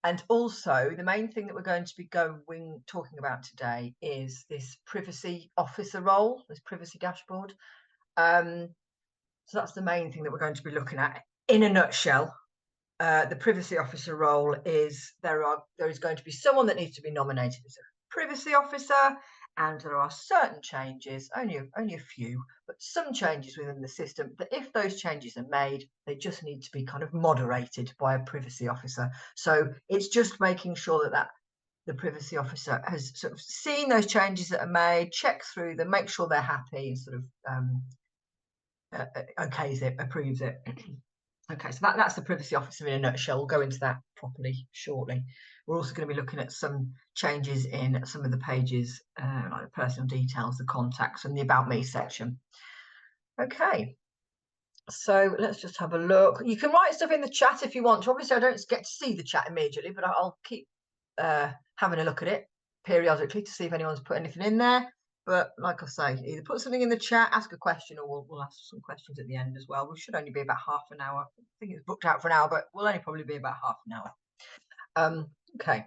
And also, the main thing that we're going to be talking about today is this privacy officer role, this privacy dashboard. So that's the main thing that we're going to be looking at. In a nutshell, the privacy officer role is there is going to be someone that needs to be nominated as a privacy officer, and there are certain changes, only a few, but some changes within the system that if those changes are made, they just need to be kind of moderated by a privacy officer. So it's just making sure that the privacy officer has sort of seen those changes that are made, checks through them, make sure they're happy, and sort of okays it, approves it. Okay, so that's the privacy officer in a nutshell. We'll go into that properly shortly. We're also going to be looking at some changes in some of the pages, like the personal details, the contacts, and the About Me section. Okay, so let's just have a look. You can write stuff in the chat if you want to. Obviously, I don't get to see the chat immediately, but I'll keep having a look at it periodically to see if anyone's put anything in there. But like I say, either put something in the chat, ask a question, or we'll ask some questions at the end as well. We should only be about half an hour. I think it's booked out for an hour, but we'll only probably be about half an hour. Okay,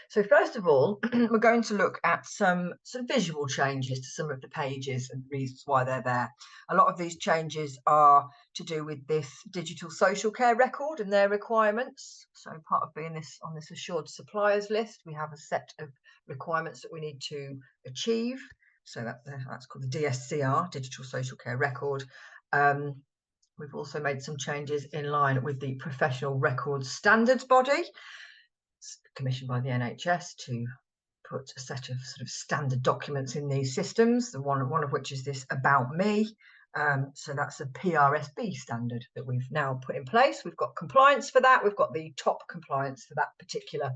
so first of all, we're going to look at some visual changes to some of the pages and reasons why they're there. A lot of these changes are to do with this digital social care record and their requirements. So part of being on this assured suppliers list, we have a set of requirements that we need to achieve. So that's called the DSCR, Digital Social Care Record. We've also made some changes in line with the Professional Records Standards Body, commissioned by the NHS to put a set of sort of standard documents in these systems. One of which is this About Me. So that's a PRSB standard that we've now put in place. We've got compliance for that. We've got the top compliance for that particular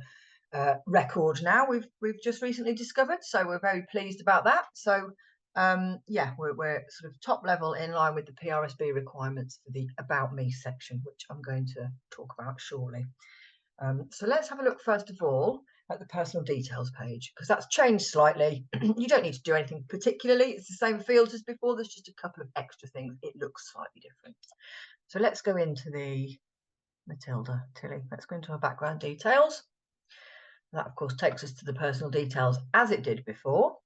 record now. We've just recently discovered, so we're very pleased about that. So yeah, we're sort of top level in line with the PRSB requirements for the About Me section, which I'm going to talk about shortly. So let's have a look first of all at the personal details page, because that's changed slightly. You don't need to do anything particularly. It's the same fields as before. There's just a couple of extra things. It looks slightly different. So let's go into the Tilly. Let's go into our background details. That, of course, takes us to the personal details as it did before.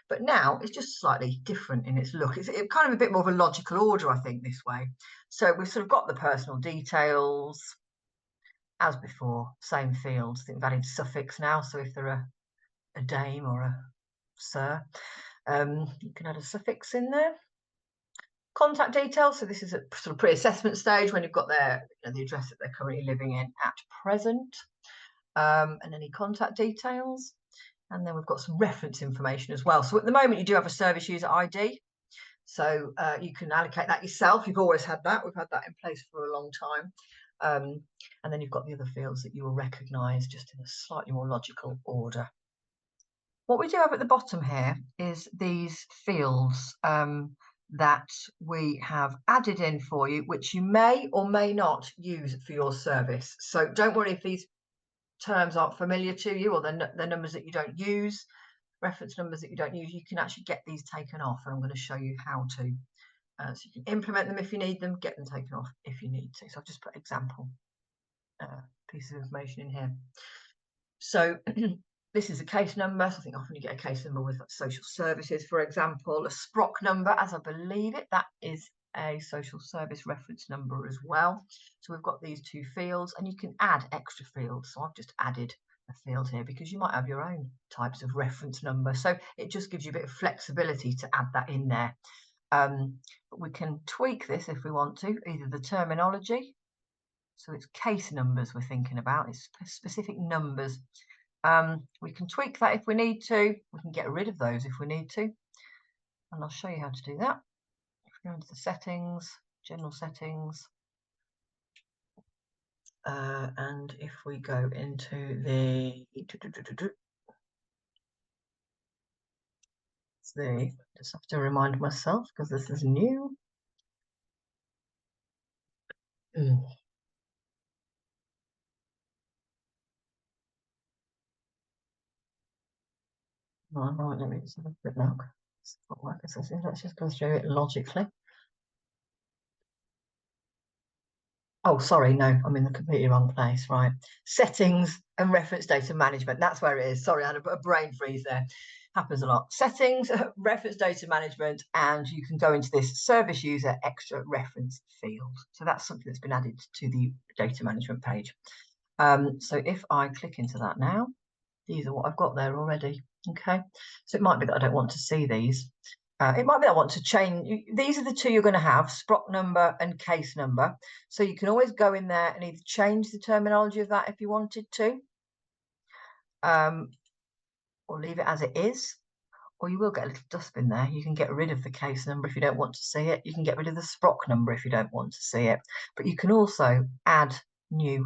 But now it's just slightly different in its look. It's kind of a bit more of a logical order, I think, this way. So we've sort of got the personal details as before, same fields. I think we've added suffix now. So if they're a dame or a sir, you can add a suffix in there. Contact details. So this is a sort of pre-assessment stage when you've got the address that they're currently living in at present. And any contact details. And then we've got some reference information as well. So at the moment, you do have a service user ID. So you can allocate that yourself. You've always had that. We've had that in place for a long time. And then you've got the other fields that you will recognise just in a slightly more logical order. What we do have at the bottom here is these fields that we have added in for you, which you may or may not use for your service. So don't worry if these terms aren't familiar to you, or the numbers that you don't use, reference numbers that you don't use. You can actually get these taken off, and I'm going to show you how to. So you can implement them if you need them, get them taken off if you need to. So I've just put example piece of information in here. So this is a case number. So I think often you get a case number with social services, for example, a SPROC number, as I believe it. That is a social service reference number as well. So we've got these two fields, and you can add extra fields. So I've just added a field here because you might have your own types of reference number. So it just gives you a bit of flexibility to add that in there. But we can tweak this if we want to, either the terminology. So it's case numbers we're thinking about. It's specific numbers. We can tweak that if we need to. We can get rid of those if we need to. And I'll show you how to do that. If we go into the settings, general settings, and if we go into the just have to remind myself because this is new. Right, let me just have a quick look. Let's just go through it logically. Oh, sorry, no, I'm in the completely wrong place, right? Settings and reference data management. That's where it is. Sorry, I had a brain freeze there. Happens a lot. Settings, reference data management, and you can go into this service user extra reference field. So that's something that's been added to the data management page. So if I click into that now, these are what I've got there already. Okay, so it might be that I don't want to see these. It might be I want to change. These are the two you're going to have, SPROC number and case number. So you can always go in there and either change the terminology of that if you wanted to, or leave it as it is, or you will get a little dustbin there. You can get rid of the case number if you don't want to see it. You can get rid of the SPROC number if you don't want to see it. But you can also add new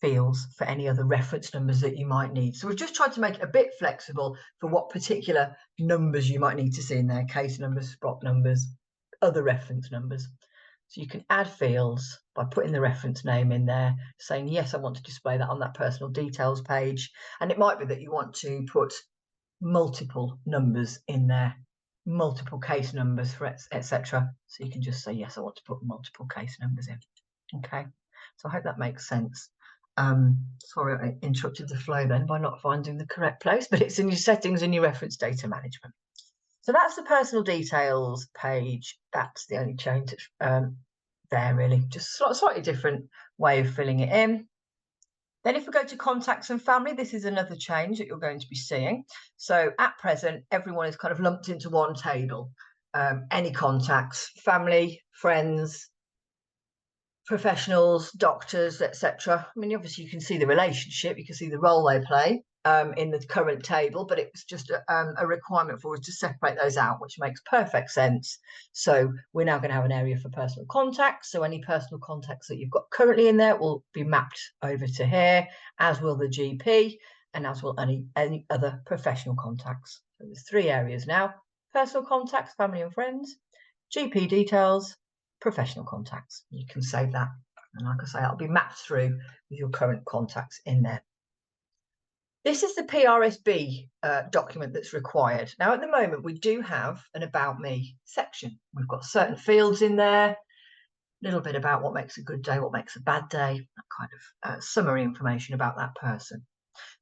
fields for any other reference numbers that you might need. So we've just tried to make it a bit flexible for what particular numbers you might need to see in there, case numbers, SPROC numbers, other reference numbers. So you can add fields by putting the reference name in there, saying, yes, I want to display that on that personal details page. And it might be that you want to put multiple numbers in there, multiple case numbers, for etc. So you can just say, yes, I want to put multiple case numbers in. Okay, so I hope that makes sense. Sorry, I interrupted the flow then by not finding the correct place, but it's in your settings and your reference data management. So that's the personal details page. That's the only change there, really. Just a slightly different way of filling it in. Then if we go to contacts and family, this is another change that you're going to be seeing. So at present, everyone is kind of lumped into one table. Any contacts, family, friends, professionals, doctors, etc. I mean, obviously you can see the relationship, you can see the role they play in the current table, but it's just a requirement for us to separate those out, which makes perfect sense. So we're now going to have an area for personal contacts. So any personal contacts that you've got currently in there will be mapped over to here, as will the GP, and as will any other professional contacts. So there's 3 areas now: personal contacts, family and friends, GP details, professional contacts. You can save that, and like I say, it'll be mapped through with your current contacts in there. This is the PRSB document that's required. Now, at the moment, we do have an About Me section. We've got certain fields in there, a little bit about what makes a good day, what makes a bad day, that kind of summary information about that person.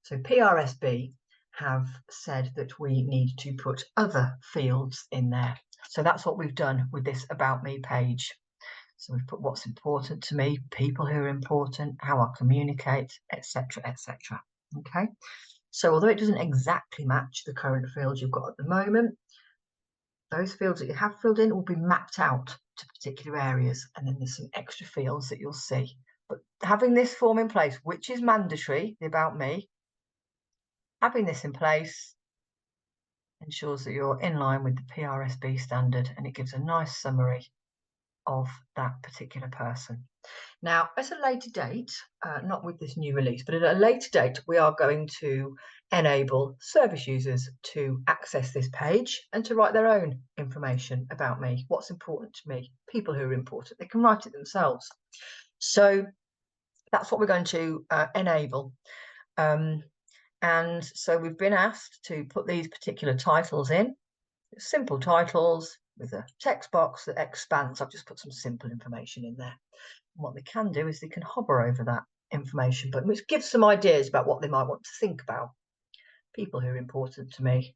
So PRSB have said that we need to put other fields in there. So that's what we've done with this About Me page. So we've put what's important to me, people who are important, how I communicate, etc., etc. Okay. So although it doesn't exactly match the current fields you've got at the moment, those fields that you have filled in will be mapped out to particular areas, and then there's some extra fields that you'll see. But having this form in place, which is mandatory, the About Me, having this in place ensures that you're in line with the PRSB standard, and it gives a nice summary of that particular person. Now, at a later date, not with this new release, but at a later date, we are going to enable service users to access this page and to write their own information about me, what's important to me, people who are important. They can write it themselves. So that's what we're going to enable. And so we've been asked to put these particular titles in, simple titles with a text box that expands. I've just put some simple information in there. And what they can do is they can hover over that information button, which gives some ideas about what they might want to think about. People who are important to me,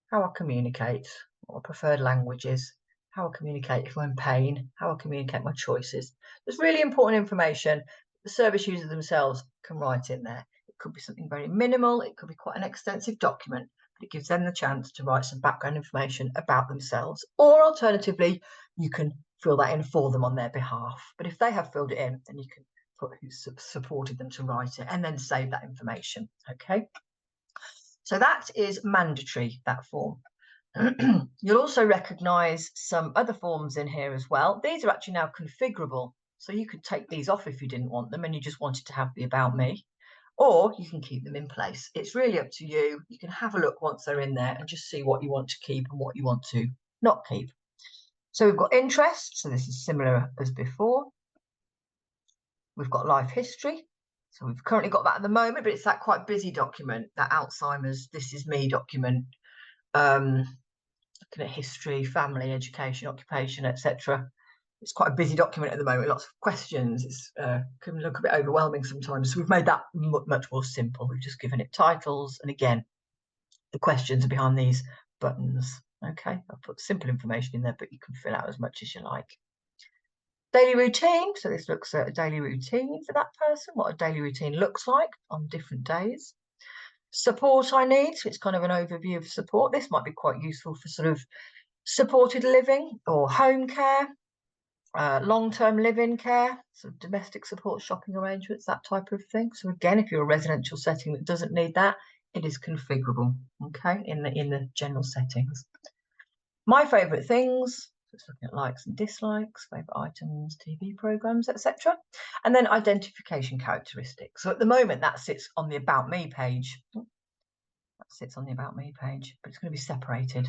how I communicate, what my preferred language is, how I communicate if I'm in pain, how I communicate my choices. There's really important information the service users themselves can write in there. It could be something very minimal, it could be quite an extensive document, but it gives them the chance to write some background information about themselves, or alternatively, you can fill that in for them on their behalf. But if they have filled it in, then you can put who supported them to write it and then save that information. Okay, so that is mandatory, that form. You'll also recognise some other forms in here as well. These are actually now configurable, so you could take these off if you didn't want them and you just wanted to have the About Me, or you can keep them in place. It's really up to you. You can have a look once they're in there and just see what you want to keep and what you want to not keep. So we've got interest, so this is similar as before. We've got life history, so we've currently got that at the moment, but it's that quite busy document, that Alzheimer's This Is Me document, looking at history, family, education, occupation, etc. it's quite a busy document at the moment, lots of questions. It's can look a bit overwhelming sometimes. So we've made that much more simple. We've just given it titles, and again, the questions are behind these buttons. Okay, I'll put simple information in there, but you can fill out as much as you like. Daily routine. So this looks at a daily routine for that person, what a daily routine looks like on different days. Support I need. So it's kind of an overview of support. This might be quite useful for sort of supported living or home care, long-term living care, sort of domestic support, shopping arrangements, that type of thing. So again, if you're a residential setting that doesn't need that, it is configurable, okay, in the general settings. My favourite things, just looking at likes and dislikes, favourite items, TV programmes, etc. And then identification characteristics. So at the moment, that sits on the About Me page. That sits on the About Me page, but it's going to be separated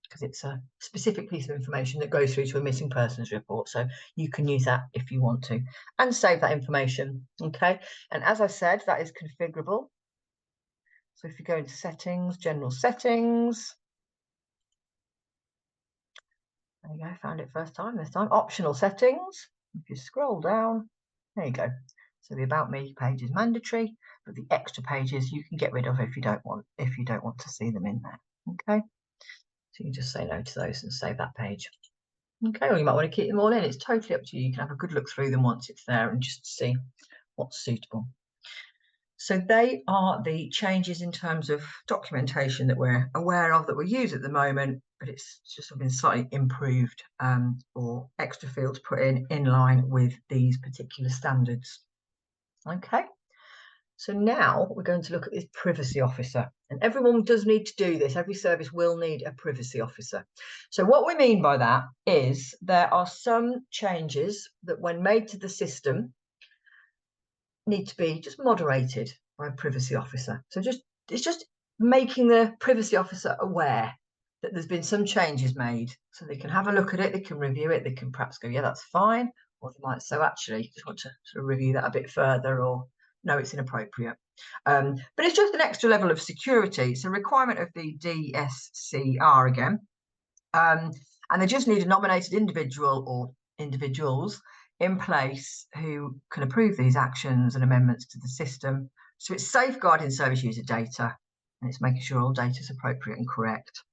because it's a specific piece of information that goes through to a missing persons report. So you can use that if you want to and save that information, okay? And as I said, that is configurable. So if you go into settings, general settings, there you go, found it first time this time, optional settings. If you scroll down, there you go. So the About Me page is mandatory, but the extra pages you can get rid of if you don't want to see them in there, okay? So you can just say no to those and save that page. Okay, or you might want to keep them all in. It's totally up to you. You can have a good look through them once it's there and just see what's suitable. So they are the changes in terms of documentation that we're aware of, that we use at the moment, but it's just been slightly improved or extra fields put in line with these particular standards. Okay. So now we're going to look at this privacy officer, and everyone does need to do this. Every service will need a privacy officer. So what we mean by that is there are some changes that when made to the system need to be just moderated by a privacy officer. So it's just making the privacy officer aware that there's been some changes made, so they can have a look at it, they can review it, they can perhaps go, yeah, that's fine, or they might say, actually, just want to sort of review that a bit further, or no, it's inappropriate. But it's just an extra level of security. It's a requirement of the DSCR again. And they just need a nominated individual or individuals in place who can approve these actions and amendments to the system. So it's safeguarding service user data, and it's making sure all data is appropriate and correct.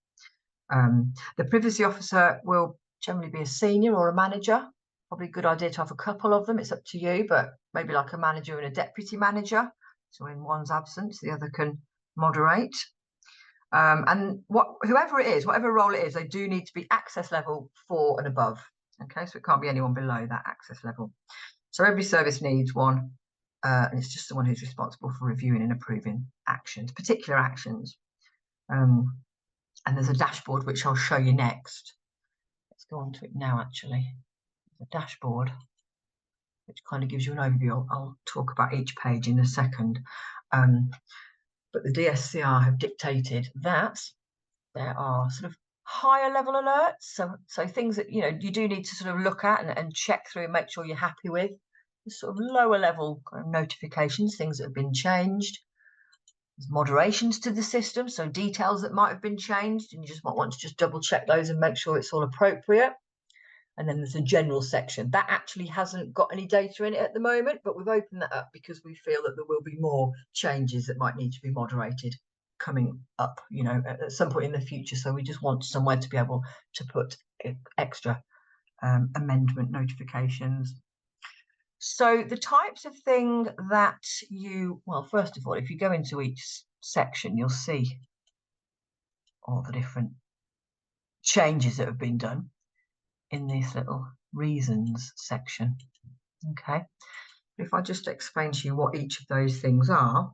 The privacy officer will generally be a senior or a manager. Probably a good idea to have a couple of them. It's up to you, but maybe like a manager and a deputy manager. So in one's absence, the other can moderate. And whoever it is, whatever role it is, they do need to be access level 4 and above. Okay, so it can't be anyone below that access level. So every service needs one, and it's just someone who's responsible for reviewing and approving actions, particular actions. And there's a dashboard which I'll show you next. Let's go on to it now, actually. There's a dashboard which kind of gives you an overview. I'll talk about each page in a second. But the DSCR have dictated that there are sort of higher level alerts. So things that, you know, you do need to sort of look at and check through and make sure you're happy with. There's sort of lower level kind of notifications, things that have been changed. There's moderations to the system, so details that might have been changed, and you just might want to just double check those and make sure it's all appropriate. And then there's a general section that actually hasn't got any data in it at the moment, but we've opened that up because we feel that there will be more changes that might need to be moderated coming up, you know, at some point in the future. So we just want somewhere to be able to put extra amendment notifications. So the types of thing that you, well, first of all, if you go into each section, you'll see all the different changes that have been done in this little reasons section. Okay, if I just explain to you what each of those things are,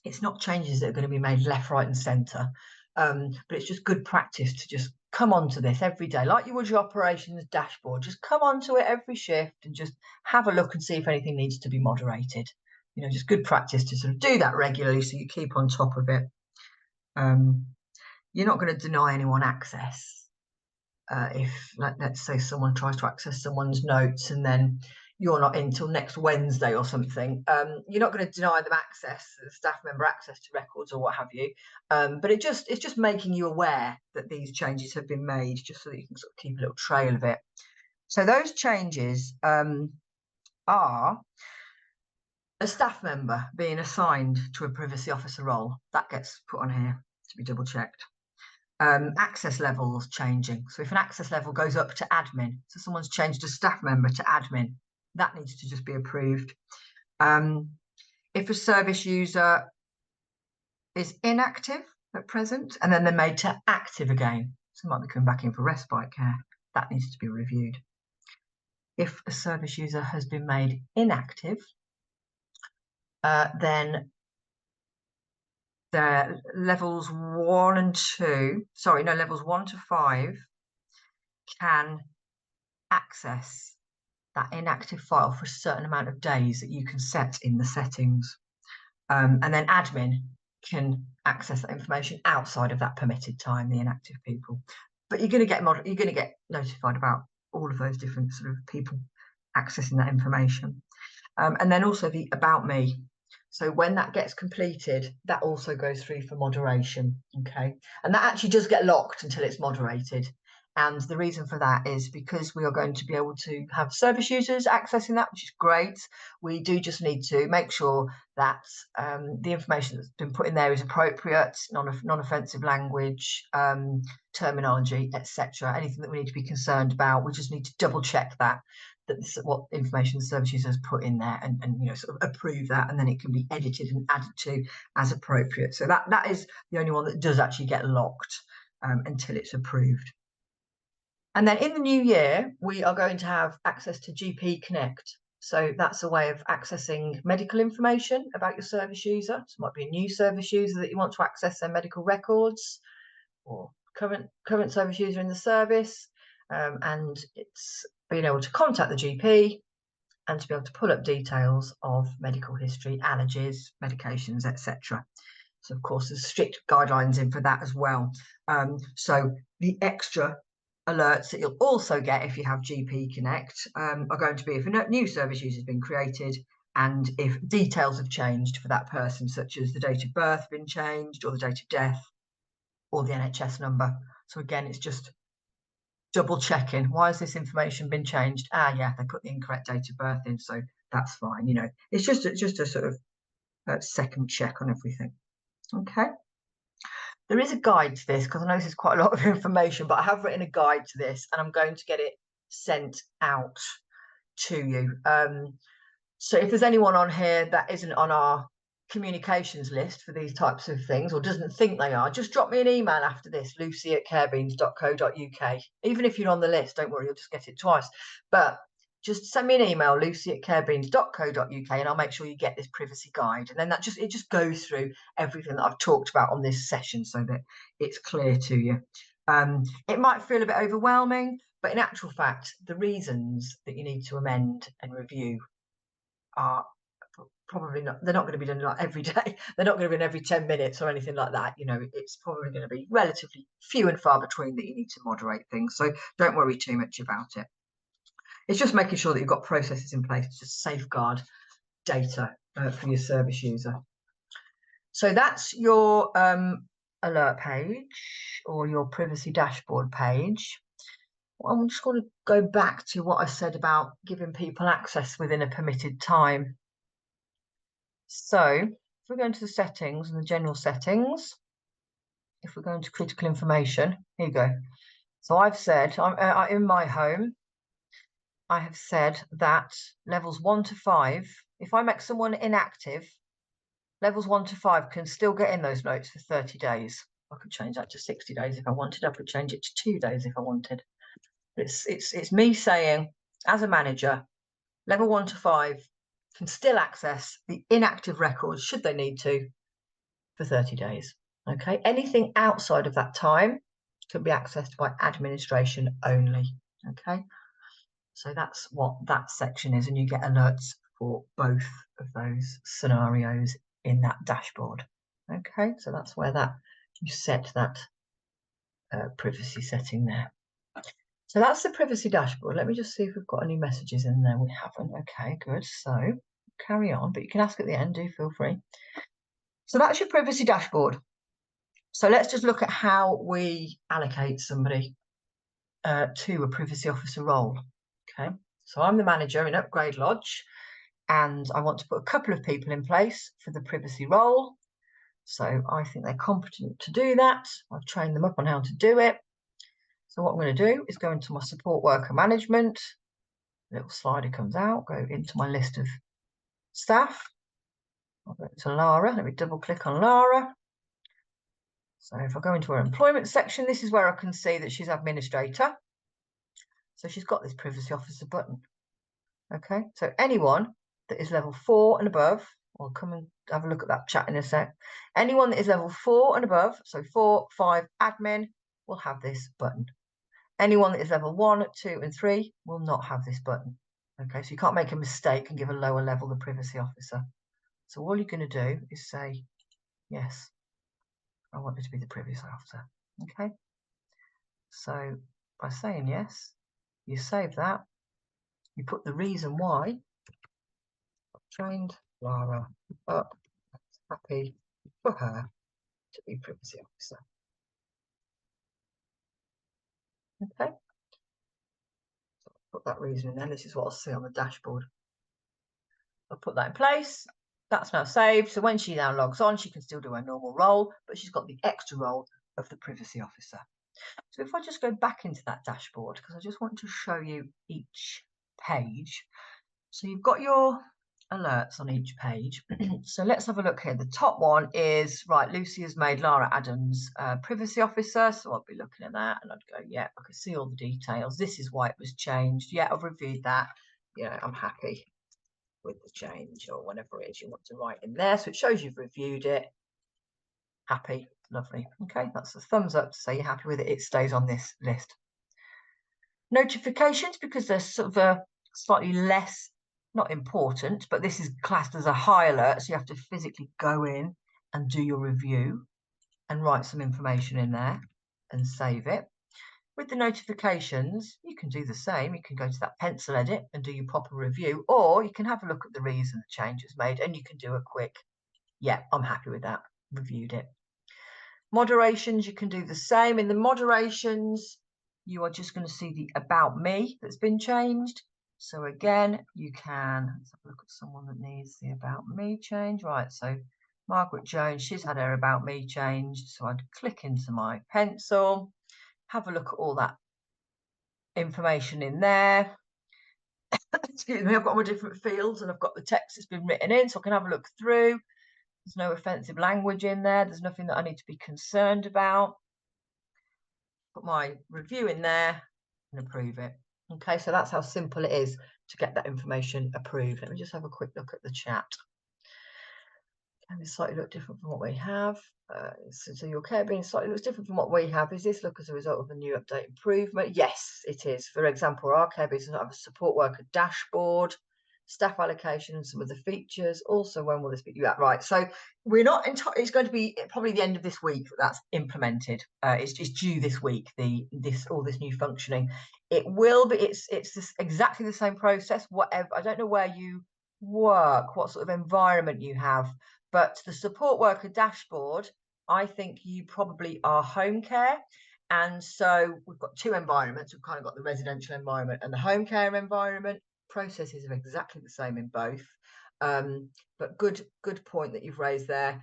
it's not changes that are going to be made left, right and centre, but it's just good practice to just come onto this every day, like you would your operations dashboard. Just come onto it every shift and just have a look and see if anything needs to be moderated. You know, just good practice to sort of do that regularly so you keep on top of it. You're not going to deny anyone access. If, let's say, someone tries to access someone's notes and then you're not in till next Wednesday or something, you're not going to deny them access, staff member access to records or what have you. But it's just making you aware that these changes have been made, just so that you can sort of keep a little trail of it. So those changes are a staff member being assigned to a privacy officer role. That gets put on here to be double checked. Access levels changing. So if an access level goes up to admin, so someone's changed a staff member to admin, that needs to just be approved. If a service user is inactive at present and then they're made to active again, so might be coming back in for respite care, that needs to be reviewed. If a service user has been made inactive, then the levels 1 and 2, sorry, no, levels 1 to 5 can access that inactive file for a certain amount of days that you can set in the settings. And then admin can access that information outside of that permitted time, the inactive people. But you're going to get notified about all of those different sort of people accessing that information. And then also the about me. So when that gets completed, that also goes through for moderation, okay? And that actually does get locked until it's moderated. And the reason for that is because we are going to be able to have service users accessing that, which is great. We do just need to make sure that the information that's been put in there is appropriate, non-offensive language, terminology, etc. Anything that we need to be concerned about, we just need to double check that what information the service user has put in there and sort of approve that, and then it can be edited and added to as appropriate. So that is the only one that does actually get locked until it's approved. And then in the new year, we are going to have access to GP Connect. So that's a way of accessing medical information about your service user. So it might be a new service user that you want to access their medical records, or current service user in the service, and it's being able to contact the GP and to be able to pull up details of medical history, allergies, medications, etc. So of course there's strict guidelines in for that as well. So the extra alerts that you'll also get if you have GP Connect are going to be if a new service user has been created and if details have changed for that person, such as the date of birth been changed or the date of death or the NHS number. So again, it's just double checking. Why has this information been changed? Yeah, they put the incorrect date of birth in, so that's fine. It's just a sort of second check on everything. Okay. There is a guide to this because I know this is quite a lot of information, but I have written a guide to this and I'm going to get it sent out to you. So if there's anyone on here that isn't on our communications list for these types of things or doesn't think they are, just drop me an email after this, lucy@carebeans.co.uk. Even if you're on the list, don't worry, you'll just get it twice. But just send me an email, lucy@carebeans.co.uk, and I'll make sure you get this privacy guide. And then it just goes through everything that I've talked about on this session so that it's clear to you. It might feel a bit overwhelming, but in actual fact, the reasons that you need to amend and review are probably not, they're not going to be done like every day. They're not going to be done every 10 minutes or anything like that. It's probably going to be relatively few and far between that you need to moderate things. So don't worry too much about it. It's just making sure that you've got processes in place to safeguard data for your service user. So that's your alert page or your privacy dashboard page. I'm just going to go back to what I said about giving people access within a permitted time. So if we go into the settings and the general settings, if we go into critical information, here you go. So I've said, in my home, I have said that levels 1 to 5, if I make someone inactive, levels 1 to 5 can still get in those notes for 30 days. I could change that to 60 days if I wanted. I could change it to 2 days if I wanted. It's me saying, as a manager, level 1 to 5 can still access the inactive records, should they need to, for 30 days. Okay, anything outside of that time can be accessed by administration only. Okay, so that's what that section is, and you get alerts for both of those scenarios in that dashboard. Okay, so that's where you set that privacy setting there. So that's the privacy dashboard. Let me just see if we've got any messages in there. We haven't. Okay, good. So carry on, but you can ask at the end, do feel free. So that's your privacy dashboard. So let's just look at how we allocate somebody to a privacy officer role. Okay, so I'm the manager in Upgrade Lodge, and I want to put a couple of people in place for the privacy role. So I think they're competent to do that. I've trained them up on how to do it. So what I'm going to do is go into my support worker management. Little slider comes out, go into my list of staff. I'll go to Lara. Let me double click on Lara. So if I go into her employment section, this is where I can see that she's administrator. So she's got this privacy officer button. Okay, so anyone that is level 4 and above, I'll come and have a look at that chat in a sec. Anyone that is level 4 and above, so 4, 5 admin, will have this button. Anyone that is level 1, 2, and 3 will not have this button. Okay, so you can't make a mistake and give a lower level the privacy officer. So all you're going to do is say, yes, I want you to be the privacy officer. Okay, so by saying yes, you save that, you put the reason why. Trained Lara up, happy for her to be privacy officer. Okay, so I'll put that reason in there. This is what I'll see on the dashboard. I'll put that in place. That's now saved. So when she now logs on, she can still do her normal role, but she's got the extra role of the privacy officer. So if I just go back into that dashboard, because I just want to show you each page. So you've got your alerts on each page. So let's have a look here. The top one is, right, Lucy has made Lara Adams privacy officer. So I'll be looking at that and I'd go, yeah, I can see all the details. This is why it was changed. Yeah, I've reviewed that. Yeah, I'm happy with the change, or whatever it is you want to write in there. So it shows you've reviewed it. Happy, lovely. Okay, that's a thumbs up to say you're happy with it. It stays on this list. Notifications, because they're sort of a slightly less, not important, but this is classed as a high alert, so you have to physically go in and do your review and write some information in there and save it. With the notifications, you can do the same. You can go to that pencil edit and do your proper review, or you can have a look at the reason the change was made and you can do a quick, yeah, I'm happy with that, reviewed it. Moderations, you can do the same. In the moderations, you are just going to see the about me that's been changed. So again, you can, let's have a look at someone that needs the about me change. Right, so Margaret Jones, she's had her about me changed. So I'd click into my pencil, have a look at all that information in there. Excuse me, I've got my different fields and I've got the text that's been written in, so I can have a look through. There's no offensive language in there. There's nothing that I need to be concerned about. Put my review in there and approve it. Okay, so that's how simple it is to get that information approved. Let me just have a quick look at the chat. And it's slightly look different from what we have. So your Carebeans slightly looks different from what we have. Is this look as a result of the new update improvement? Yes, it is. For example, our Carebeans have a support worker dashboard, staff allocation, and some of the features. Also, when will this be? Yeah, right. So we're not entirely. It's going to be probably the end of this week that that's implemented. It's due this week. All this new functioning. It will be. It's exactly the same process. Whatever. I don't know where you work, what sort of environment you have. But the support worker dashboard, I think you probably are home care. And so we've got two environments. We've kind of got the residential environment and the home care environment. Processes are exactly the same in both. But good point that you've raised there.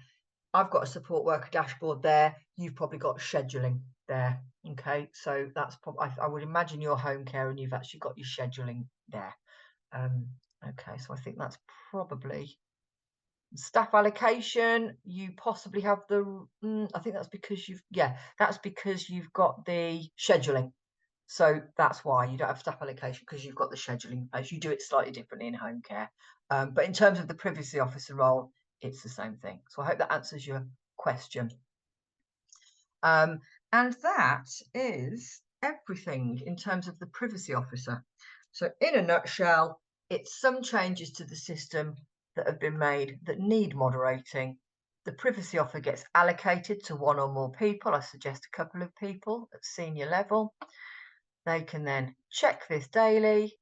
I've got a support worker dashboard there. You've probably got scheduling there. Okay, so that's probably, I would imagine your home care and you've actually got your scheduling there. Okay, so I think that's probably staff allocation. You possibly have the I think that's because you've got the scheduling, so that's why you don't have staff allocation, because you've got the scheduling as you do it slightly differently in home care. But in terms of the privacy officer role, it's the same thing. So I hope that answers your question. And that is everything in terms of the privacy officer. So in a nutshell, it's some changes to the system that have been made that need moderating. The privacy officer gets allocated to one or more people. I suggest a couple of people at senior level. They can then check this daily.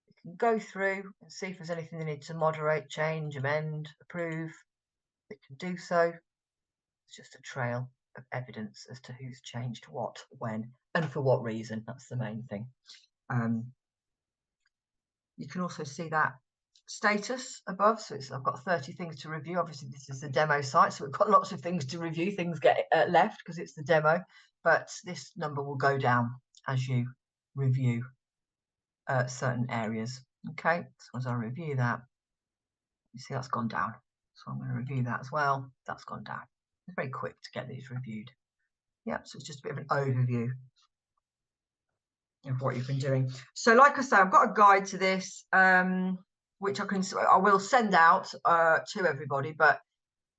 They can go through and see if there's anything they need to moderate, change, amend, approve. They can do so. It's just a trail of evidence as to who's changed what, when, and for what reason. That's the main thing. You can also see that status above. So I've got 30 things to review. Obviously, this is the demo site, so we've got lots of things to review. Things get left because it's the demo, but this number will go down as you review certain areas. Okay, so as I review that, you see that's gone down. So I'm going to review that as well. That's gone down. It's very quick to get these reviewed. Yeah, so it's just a bit of an overview of what you've been doing. So like I say, I've got a guide to this, which I will send out to everybody. But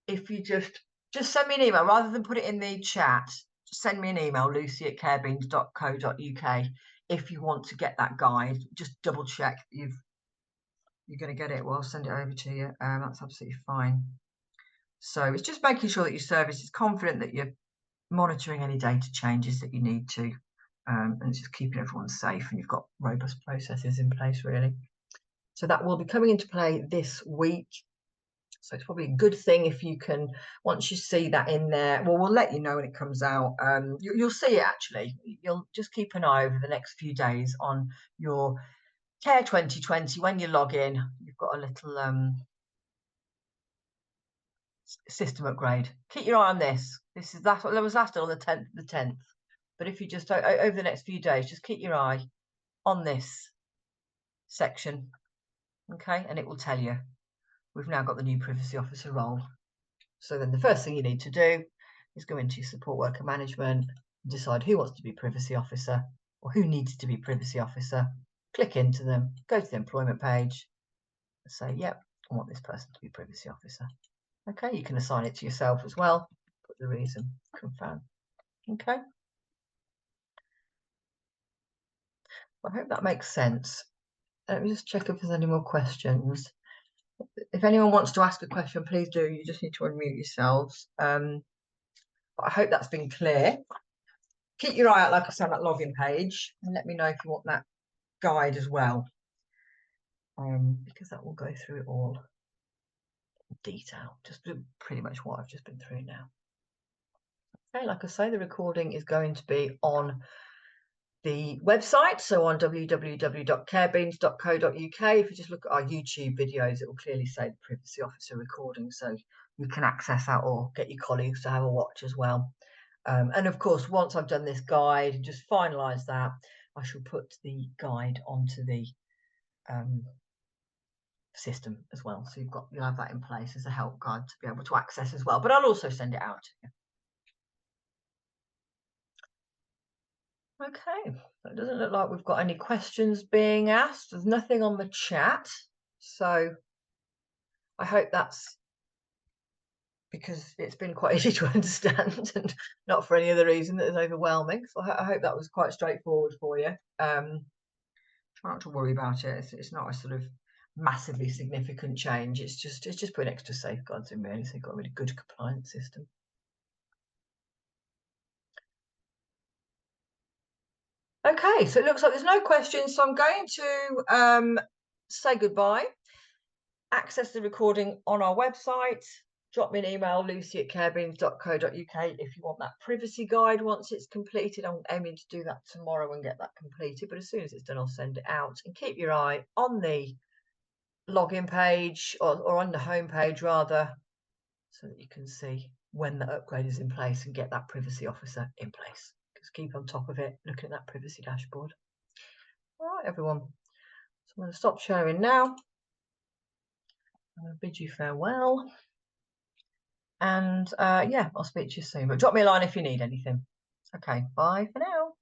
if you just send me an email rather than put it in the chat, just send me an email, lucy@carebeans.co.uk. If you want to get that guide, just double check that you're going to get it. Well, I'll send it over to you. That's absolutely fine. So it's just making sure that your service is confident that you're monitoring any data changes that you need to, and it's just keeping everyone safe, and you've got robust processes in place, really. So that will be coming into play this week. So it's probably a good thing if you can, once you see that in there, well, we'll let you know when it comes out. You'll see it actually. You'll just keep an eye over the next few days on your Care 2020. When you log in, you've got a little system upgrade. Keep your eye on this. That's what was last on the 10th. But if you just over the next few days, just keep your eye on this section, okay, and it will tell you we've now got the new privacy officer role. So then the first thing you need to do is go into your support worker management, decide who wants to be privacy officer or who needs to be privacy officer, click into them, go to the employment page, and say, yep, I want this person to be privacy officer. Okay, you can assign it to yourself as well, put the reason, confirm. Okay. I hope that makes sense. Let me just check if there's any more questions. If anyone wants to ask a question, please do. You just need to unmute yourselves. But I hope that's been clear. Keep your eye out, like I said, on that login page, and let me know if you want that guide as well, because that will go through it all in detail. Just pretty much what I've just been through now. Okay, like I say, the recording is going to be on the website, so on www.carebeans.co.uk. If you just look at our YouTube videos, it will clearly say the privacy officer recording, so you can access that or get your colleagues to have a watch as well. And of course, once I've done this guide and just finalise that, I shall put the guide onto the system as well. So you'll have that in place as a help guide to be able to access as well. But I'll also send it out to you. Okay, so it doesn't look like we've got any questions being asked. There's nothing on the chat. So I hope that's because it's been quite easy to understand and not for any other reason that is overwhelming. So I hope that was quite straightforward for you. Try not to worry about it. It's not a sort of massively significant change. It's just putting extra safeguards in, really. So you've got a really good compliance system. Okay, so it looks like there's no questions. So I'm going to say goodbye. Access the recording on our website. Drop me an email, lucy@carebeans.co.uk, if you want that privacy guide once it's completed. I'm aiming to do that tomorrow and get that completed, but as soon as it's done, I'll send it out. And keep your eye on the login page or on the home page rather, so that you can see when the upgrade is in place and get that privacy officer in place. Just keep on top of it, looking at that privacy dashboard. All right, everyone. So I'm going to stop sharing now. I'm going to bid you farewell. And yeah, I'll speak to you soon. But drop me a line if you need anything. Okay, bye for now.